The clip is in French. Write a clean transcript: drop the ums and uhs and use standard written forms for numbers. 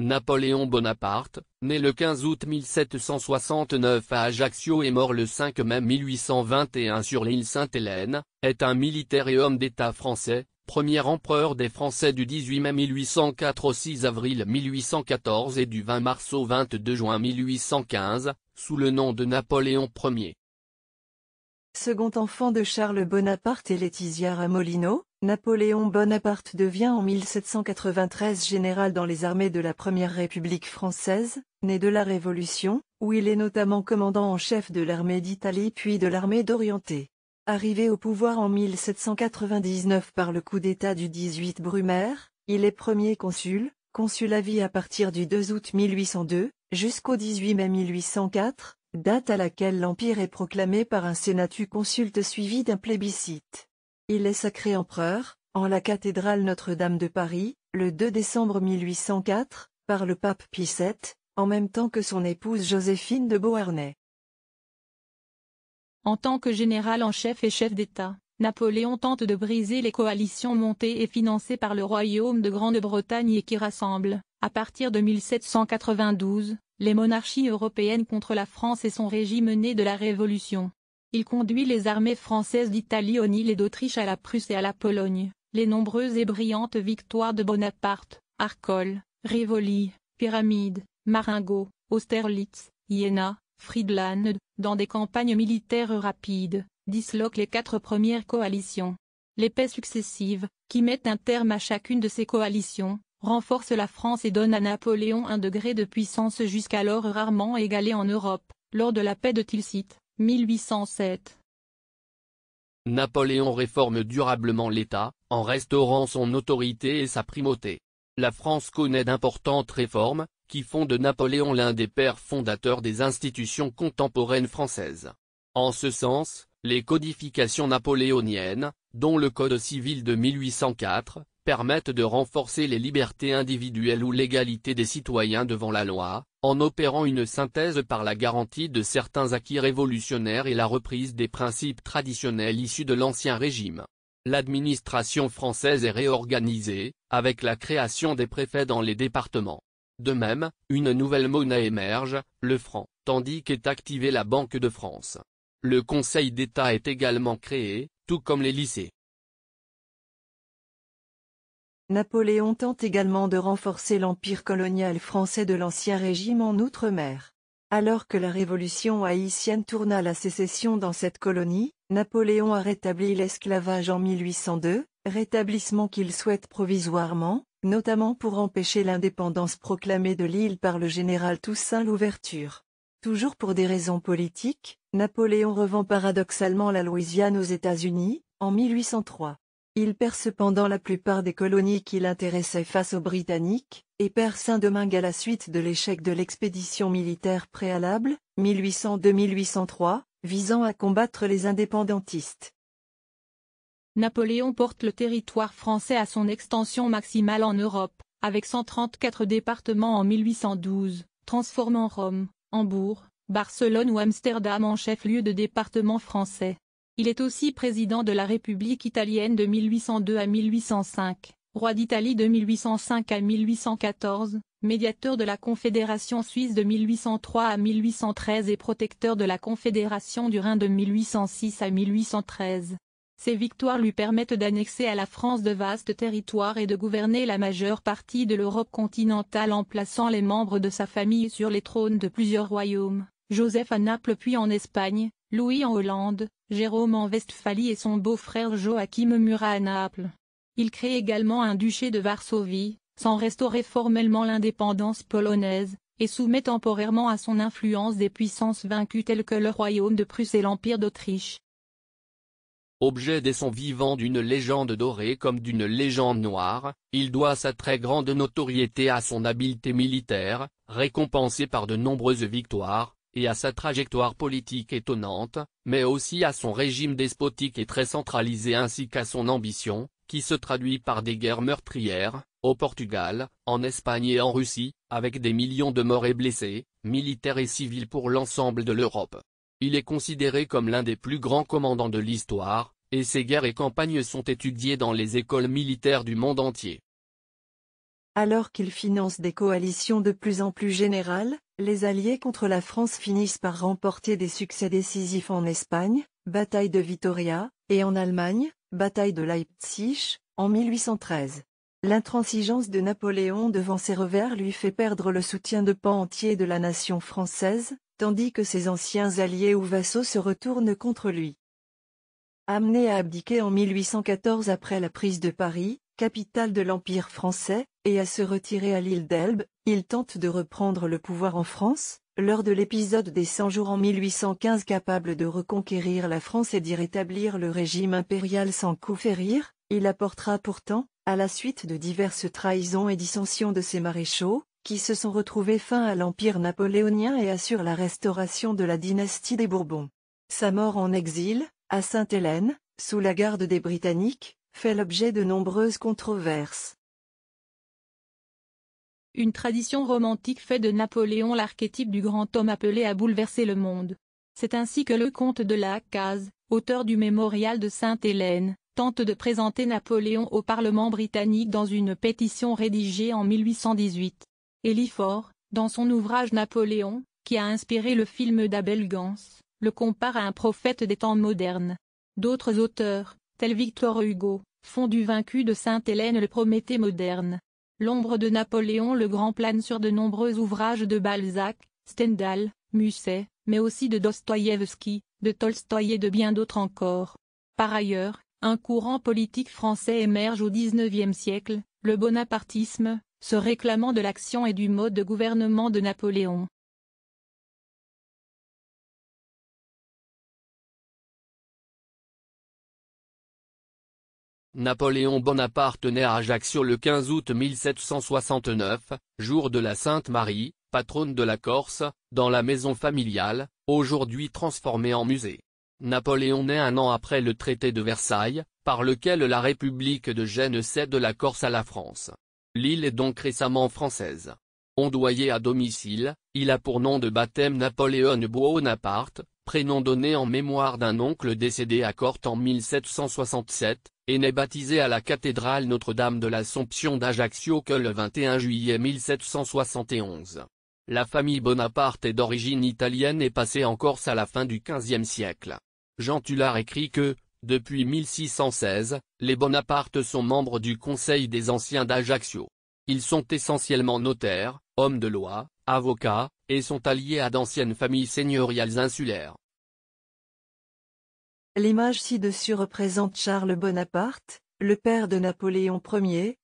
Napoléon Bonaparte, né le 15 août 1769 à Ajaccio et mort le 5 mai 1821 sur l'île Sainte-Hélène, est un militaire et homme d'État français, premier empereur des Français du 18 mai 1804 au 6 avril 1814 et du 20 mars au 22 juin 1815, sous le nom de Napoléon Ier. Second enfant de Charles Bonaparte et Laetitia Ramolino, Napoléon Bonaparte devient en 1793 général dans les armées de la Première République française, née de la Révolution, où il est notamment commandant en chef de l'armée d'Italie puis de l'armée d'Orienté. Arrivé au pouvoir en 1799 par le coup d'État du 18 Brumaire, il est premier consul à vie à partir du 2 août 1802, jusqu'au 18 mai 1804, date à laquelle l'Empire est proclamé par un sénatus consulte suivi d'un plébiscite. Il est sacré empereur, en la cathédrale Notre-Dame de Paris, le 2 décembre 1804, par le pape Pie VII, en même temps que son épouse Joséphine de Beauharnais. En tant que général en chef et chef d'État, Napoléon tente de briser les coalitions montées et financées par le royaume de Grande-Bretagne et qui rassemblent, à partir de 1792, les monarchies européennes contre la France et son régime né de la Révolution. Il conduit les armées françaises d'Italie au Nil et d'Autriche à la Prusse et à la Pologne. Les nombreuses et brillantes victoires de Bonaparte, Arcole, Rivoli, Pyramides, Marengo, Austerlitz, Iéna, Friedland, dans des campagnes militaires rapides, disloquent les 4 premières coalitions. Les paix successives, qui mettent un terme à chacune de ces coalitions, renforcent la France et donnent à Napoléon un degré de puissance jusqu'alors rarement égalé en Europe, lors de la paix de Tilsit, 1807. Napoléon réforme durablement l'État, en restaurant son autorité et sa primauté. La France connaît d'importantes réformes, qui font de Napoléon l'un des pères fondateurs des institutions contemporaines françaises. En ce sens, les codifications napoléoniennes, dont le Code civil de 1804, permettent de renforcer les libertés individuelles ou l'égalité des citoyens devant la loi, en opérant une synthèse par la garantie de certains acquis révolutionnaires et la reprise des principes traditionnels issus de l'Ancien Régime. L'administration française est réorganisée, avec la création des préfets dans les départements. De même, une nouvelle monnaie émerge, le franc, tandis qu'est activée la Banque de France. Le Conseil d'État est également créé, tout comme les lycées. Napoléon tente également de renforcer l'empire colonial français de l'Ancien Régime en Outre-mer. Alors que la révolution haïtienne tourna la sécession dans cette colonie, Napoléon a rétabli l'esclavage en 1802, rétablissement qu'il souhaite provisoirement, notamment pour empêcher l'indépendance proclamée de l'île par le général Toussaint Louverture. Toujours pour des raisons politiques, Napoléon revend paradoxalement la Louisiane aux États-Unis, en 1803. Il perd cependant la plupart des colonies qui l'intéressaient face aux Britanniques, et perd Saint-Domingue à la suite de l'échec de l'expédition militaire préalable, 1802-1803, visant à combattre les indépendantistes. Napoléon porte le territoire français à son extension maximale en Europe, avec 134 départements en 1812, transformant Rome, Hambourg, Barcelone ou Amsterdam en chef-lieu de département français. Il est aussi président de la République italienne de 1802 à 1805, roi d'Italie de 1805 à 1814, médiateur de la Confédération suisse de 1803 à 1813 et protecteur de la Confédération du Rhin de 1806 à 1813. Ces victoires lui permettent d'annexer à la France de vastes territoires et de gouverner la majeure partie de l'Europe continentale en plaçant les membres de sa famille sur les trônes de plusieurs royaumes, Joseph à Naples puis en Espagne, Louis en Hollande, Jérôme en Westphalie et son beau-frère Joachim Murat à Naples. Il crée également un duché de Varsovie, sans restaurer formellement l'indépendance polonaise, et soumet temporairement à son influence des puissances vaincues telles que le royaume de Prusse et l'Empire d'Autriche. Objet dès son vivant d'une légende dorée comme d'une légende noire, il doit sa très grande notoriété à son habileté militaire, récompensée par de nombreuses victoires, et à sa trajectoire politique étonnante, mais aussi à son régime despotique et très centralisé ainsi qu'à son ambition, qui se traduit par des guerres meurtrières, au Portugal, en Espagne et en Russie, avec des millions de morts et blessés, militaires et civils pour l'ensemble de l'Europe. Il est considéré comme l'un des plus grands commandants de l'histoire, et ses guerres et campagnes sont étudiées dans les écoles militaires du monde entier. Alors qu'il finance des coalitions de plus en plus générales, les alliés contre la France finissent par remporter des succès décisifs en Espagne, bataille de Vitoria, et en Allemagne, bataille de Leipzig, en 1813. L'intransigeance de Napoléon devant ses revers lui fait perdre le soutien de pans entiers de la nation française, tandis que ses anciens alliés ou vassaux se retournent contre lui. Amené à abdiquer en 1814 après la prise de Paris, capitale de l'Empire français, et à se retirer à l'île d'Elbe, il tente de reprendre le pouvoir en France, lors de l'épisode des 100 jours en 1815. Capable de reconquérir la France et d'y rétablir le régime impérial sans coup férir, il apportera pourtant, à la suite de diverses trahisons et dissensions de ses maréchaux, qui se sont retrouvés fin à l'Empire napoléonien et assure la restauration de la dynastie des Bourbons. Sa mort en exil, à Sainte-Hélène, sous la garde des Britanniques, fait l'objet de nombreuses controverses. Une tradition romantique fait de Napoléon l'archétype du grand homme appelé à bouleverser le monde. C'est ainsi que le comte de Lacaze, auteur du mémorial de Sainte-Hélène, tente de présenter Napoléon au Parlement britannique dans une pétition rédigée en 1818. Élie Faure, dans son ouvrage Napoléon, qui a inspiré le film d'Abel Gans, le compare à un prophète des temps modernes. D'autres auteurs, tels Victor Hugo, font du vaincu de Sainte-Hélène le Prométhée moderne. L'ombre de Napoléon le Grand plane sur de nombreux ouvrages de Balzac, Stendhal, Musset, mais aussi de Dostoïevski, de Tolstoï et de bien d'autres encore. Par ailleurs, un courant politique français émerge au XIXe siècle, le bonapartisme, se réclamant de l'action et du mode de gouvernement de Napoléon. Napoléon Bonaparte naît à Ajaccio le 15 août 1769, jour de la Sainte Marie, patronne de la Corse, dans la maison familiale, aujourd'hui transformée en musée. Napoléon naît un an après le traité de Versailles, par lequel la République de Gênes cède la Corse à la France. L'île est donc récemment française. Ondoyé à domicile, il a pour nom de baptême Napoléon Bonaparte, prénom donné en mémoire d'un oncle décédé à Corte en 1767, et n'est baptisé à la cathédrale Notre-Dame de l'Assomption d'Ajaccio que le 21 juillet 1771. La famille Bonaparte est d'origine italienne et passée en Corse à la fin du XVe siècle. Jean Tullard écrit que, depuis 1616, les Bonaparte sont membres du Conseil des Anciens d'Ajaccio. Ils sont essentiellement notaires, hommes de loi, avocats, et sont alliés à d'anciennes familles seigneuriales insulaires. L'image ci-dessus représente Charles Bonaparte, le père de Napoléon Ier,